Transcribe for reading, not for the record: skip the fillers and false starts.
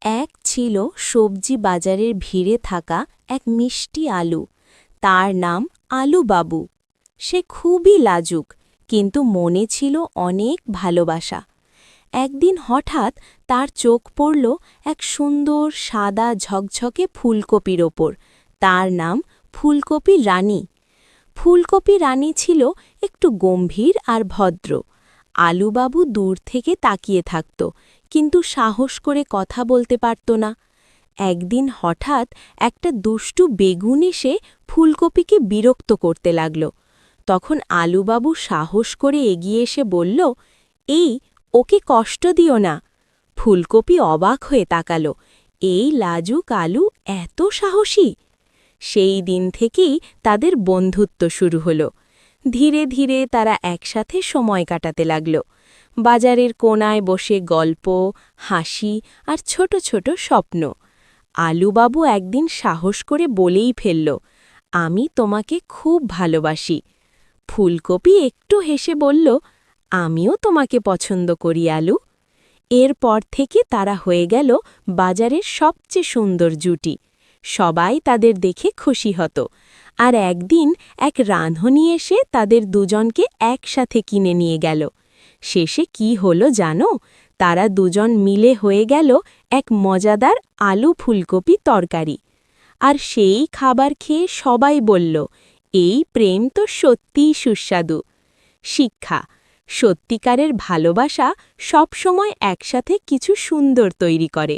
এক ছিল সবজি বাজারের ভিড়ে থাকা এক মিষ্টি আলু। তার নাম আলু বাবু। সে খুবই লাজুক, কিন্তু মনে ছিল অনেক ভালোবাসা। একদিন হঠাৎ তার চোখ পড়ল এক সুন্দর সাদা ঝকঝকে ফুলকপির ওপর। তার নাম ফুলকপি রানী। ফুলকপি রানী ছিল একটু গম্ভীর আর ভদ্র। আলুবাবু দূর থেকে তাকিয়ে থাকত, কিন্তু সাহস করে কথা বলতে পারত না। একদিন হঠাৎ একটা দুষ্টু বেগুন এসে ফুলকপিকে বিরক্ত করতে লাগল। তখন আলুবাবু সাহস করে এগিয়ে এসে বলল, এই, ওকে কষ্ট দিও না। ফুলকপি অবাক হয়ে তাকাল, এই লাজুক আলু এত সাহসী! সেই দিন থেকেই তাদের বন্ধুত্ব শুরু হলো। ধীরে ধীরে তারা একসাথে সময় কাটাতে লাগল। বাজারের কোণায় বসে গল্প, হাসি আর ছোট ছোট স্বপ্ন। আলুবাবু একদিন সাহস করে বলেই ফেলল, আমি তোমাকে খুব ভালোবাসি। ফুলকপি একটু হেসে বলল, আমিও তোমাকে পছন্দ করি আলু। এরপর থেকে তারা হয়ে গেল বাজারের সবচেয়ে সুন্দর জুটি। সবাই তাদের দেখে খুশি হতো। আর একদিন এক রাঁধুনি এসে তাদের দুজনকে একসাথে কিনে নিয়ে গেল। শেষে কি হলো জানো? তারা দুজন মিলে হয়ে গেল এক মজাদার আলু ফুলকপি তরকারি। আর সেই খাবার খেয়ে সবাই বলল, এই প্রেম তো সত্যিই সুস্বাদু। শিক্ষা: সত্যিকারের ভালোবাসা সবসময় একসাথে কিছু সুন্দর তৈরি করে।